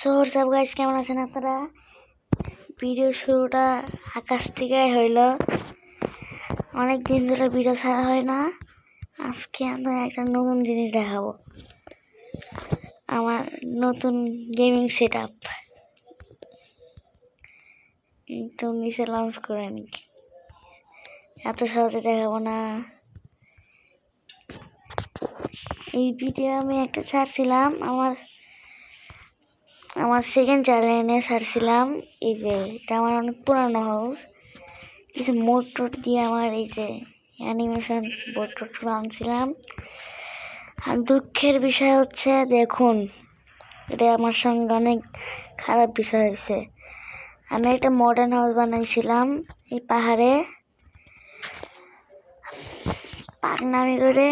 So WhatsApp guys, কেমন আছেন আপনারা? ভিডিও শুরুটা আকাশ থেকেই হইল। অনেক দিন ধরে ভিডিও ছাড়া হয় না। আজকে আপনাদের একটা নতুন জিনিস দেখাবো, আমার নতুন গেমিং সেট আপ। একটু নিচে লঞ্চ করে নি, এত সহজে দেখাবো না। এই ভিডিও আমি একটা ছাড়ছিলাম আমার সেকেন্ড চ্যানেলে ছাড়ছিলাম। এই যে এটা আমার অনেক পুরানো হাউস, কিছু মোড টোড দিয়ে আমার এই যে অ্যানিমেশন বোর্ড টোড আনছিলাম। আর দুঃখের বিষয় হচ্ছে, দেখুন, এটা আমার সঙ্গে অনেক খারাপ বিষয় হয়েছে। আমি একটা মডার্ন হাউস বানাইছিলাম এই পাহাড়ে, পাকনামি করে।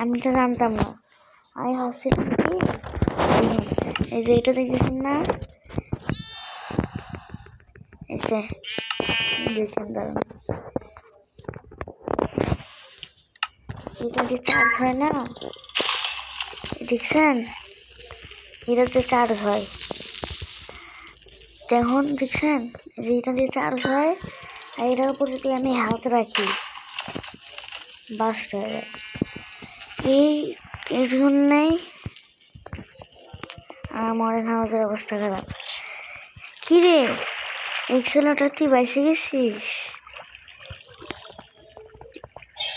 আমি তো জানতাম না, আমি ভাবছিলাম কি, এই যে এটা দেখেছেন না, এই যে দেখেন, দাঁড়ান, এটা দিয়ে চার্জ হয় না, দেখছেন? এটাতে চার্জ হয়, দেখুন, দেখছেন? যে এটা দিয়ে চার্জ হয়, আর এটার উপর যদি আমি হাত রাখি বাস্ট হয়ে যায়। এর জন্যেই আমার মডার্ন হাউসের অবস্থা খারাপ। কিরে, এক্সেলোটার তুই বাইসে গেছিস?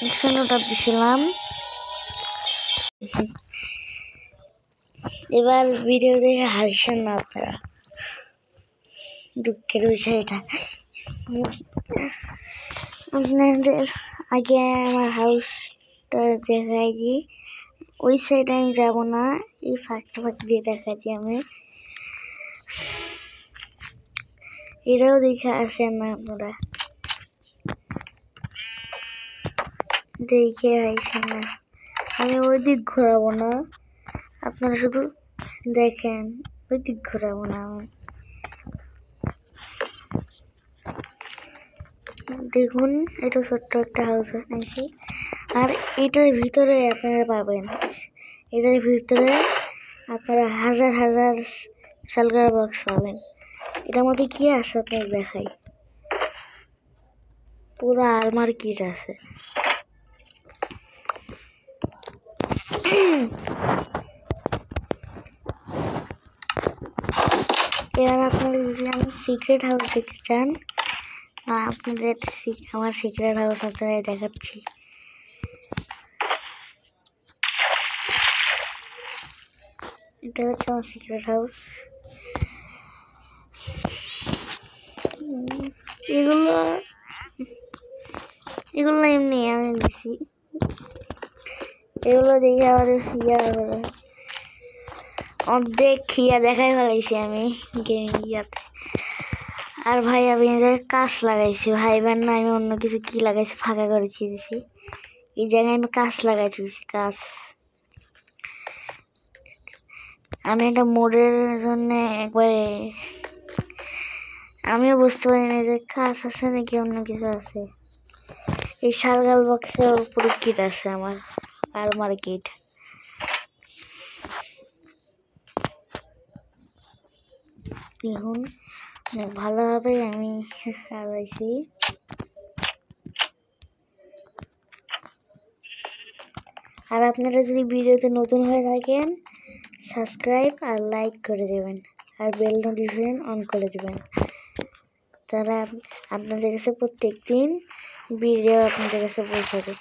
এক্সেলোটার দিছিলাম। এবার ভিডিও দেখে হাসছেন না আপনারা, দুঃখের বিষয় এটা। আপনাদের আগে আমার হাউসটা দেখাই দিই, ওই সাইডে আমি যাবো না, এই ফাঁক দিয়ে দেখাই দিই আমি। এটাও দেখে আসেন না আপনারা, দেখে আসেন না। আমি ওই দিক ঘোরাবো না, আপনারা শুধু দেখেন, ওই দিক ঘোরাবো না আমি। দেখুন, এটা ছোট্ট একটা হাউস বানাইছি, আর এটার ভিতরে আপনারা পাবেন, এটার ভিতরে আপনারা হাজার হাজার সালগার বক্স পাবেন। এটার মধ্যে কি আছে আপনাদের দেখাই, পুরো আলমারি কিট আছে। এবার আপনারা যদি আমি সিক্রেট হাউস দেখতে চান, আপনাদের আমার সিক্রেট হাউস আপনাদের দেখাচ্ছি। এটা হচ্ছে আমার সিক্রেট হাউস। এগুলো এমনি আমি দিছি, এগুলো দেখে আবার অর্ধেক খিয়া দেখাই ফেলাইছি আমি গেমিং ইয়াতে। আর ভাই, আমি কাঁচ লাগাইছি, ভাই বার না, আমি অন্য কিছু কি লাগাইছি ফাঁকা করে দিয়েছি। এই জায়গায় আমি কাঁচ লাগাই দিয়েছি, কাঁচ। আমি একটা মোডের জন্য একবারে আমিও বুঝতে পারিনি যে কাঁচ আছে নাকি অন্য কিছু আছে। এই শালগাল বক্সের উপরে কিট আছে আমার, আলমারি কিট। দেখুন, অনেক ভালোভাবে আমি সাজাইছি। আর আপনারা যদি ভিডিওতে নতুন হয়ে থাকেন, সাবস্ক্রাইব আর লাইক করে দেবেন, আর বেল নোটিফিকেশন অন করে দেবেন, তারা আপনাদের কাছে প্রত্যেক দিন ভিডিও আপনাদের কাছে পৌঁছাবে।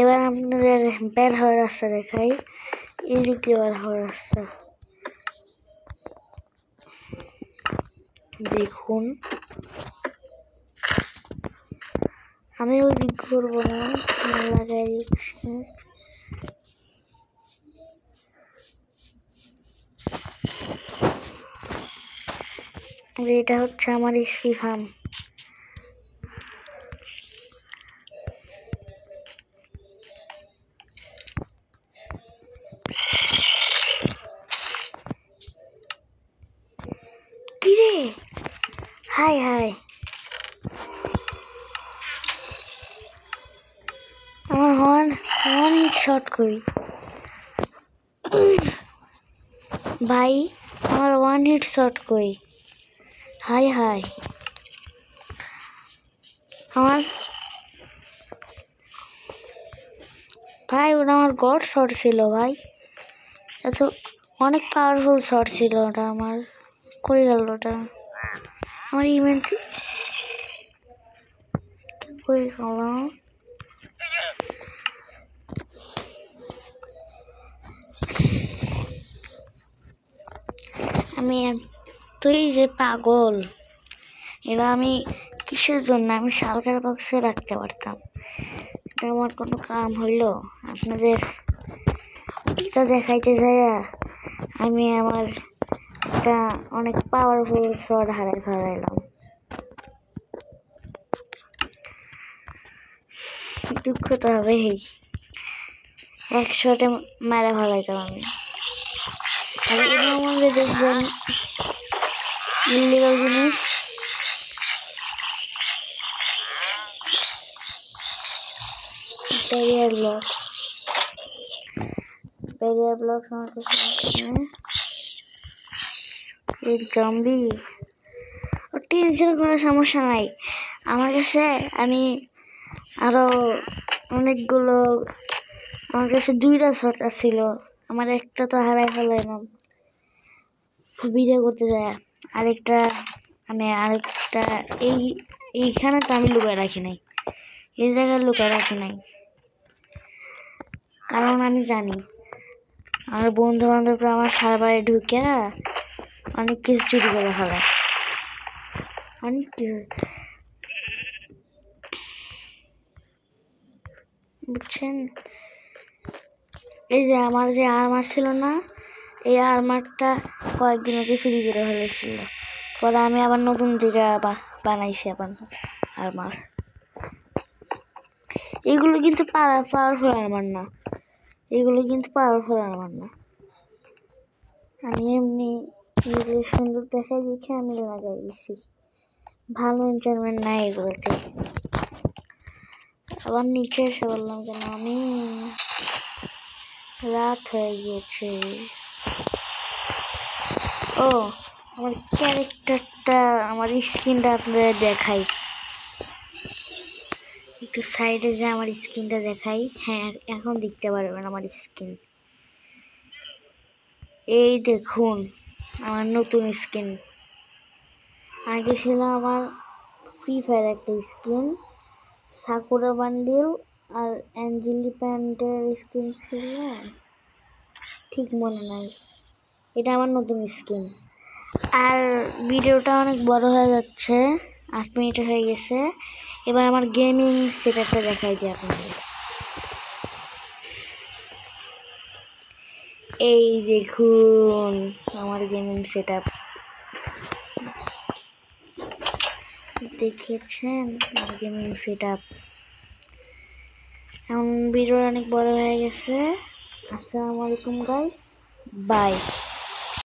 এবার আপনাদের বের হওয়ার রাস্তা দেখাই, এদিক দিয়ে বের হওয়ার রাস্তা দেখুন। আমি ওই দিক ঘুরবো না, লাগাই দিচ্ছি। এটা হচ্ছে আমার এসপি ফার্ম। কিরে, হাই হাই, আমার হর্ন শর্ট করি। ভাই আমার ওয়ান হিট শট কই? হাই হাই, আমার ভাই ওটা আমার গড শট ছিল ভাই, এত অনেক পাওয়ারফুল শট ছিল ওটা আমার। কই গেল ওটা? আমার ইভেন্ট কই গেল? আমি তুই যে পাগল, এটা আমি কিসের জন্য আমি শালকার বক্সে রাখতে পারতাম। এটা আমার কোনো কাম হইলো? আপনাদের এটা দেখাইতে যাইয়া আমি আমার একটা অনেক পাওয়ারফুল শট হারাই ফেলাইলাম। দুঃখ তো হবেই, এক শটে মারা ফেলাইতাম আমি। আর এটা আমাকে দেখবেন ইল্লিগাল জিনিস। ব্যারিয়ার ব্লক আমার কাছে এই জম্বি ও টেনশন করার সমস্যা নাই আমার কাছে। আমি আরো অনেকগুলো, আমার কাছে 2টা শট ছিল, আমার একটা তো হারাই ফেলাইলাম ভিডিও করতে যায়। আরেকটা এইখানে তো আমি লুকায় রাখি নাই, এই জায়গায় লুকায় রাখি নাই, কারণ আমি জানি আমার বন্ধু বান্ধবরা আমার সার্ভারে ঢুকে অনেক কিছু চুরি করে ফেলায়, অনেক কিছু, বুঝছেন? এই যে আমার যে আর্মার ছিল না, এই আর্মারটা কয়েকদিন আগে চুরি করে ফেলেছিল, পরে আমি আবার নতুন দিকে বানাইছি আবার আর্মার। এগুলো কিন্তু পাওয়ারফুল আর্মার না, এগুলো কিন্তু পাওয়ারফুল আর্মার না। আমি এমনি সুন্দর দেখা দেখে আমি লাগাইছি, ভালো এনচারমেন্ট নাই এগুলোতে। আবার নিচে এসে বললাম কেন, আমি রাত হয়ে গিয়েছে। ও আমার ক্যারেক্টারটা, আমার স্কিনটা আপনাদের দেখাই একটু সাইডে, যে আমার স্কিনটা দেখাই। হ্যাঁ এখন দেখতে পারবেন আমার স্কিন, এই দেখুন আমার নতুন স্কিন। আগে ছিল আমার ফ্রি ফায়ার একটা স্কিন, সাকুরা বান্ডিল আর অ্যাঞ্জেলি প্যান্টের স্কিন ছিল, ঠিক মনে নাই। এটা আমার নতুন স্কিন। আর ভিডিওটা অনেক বড় হয়ে যাচ্ছে, 8 মিনিট হয়ে গেছে। এবার আমার গেমিং সেটআপটা দেখাই দিই আপনাদের। এই দেখুন আমার গেমিং সেটআপ, দেখেছেন আমার গেমিং সেটআপ। এখন ভিডিও অনেক বড় হয়ে গেছে। আসসালামু আলাইকুম গাইস, বাই।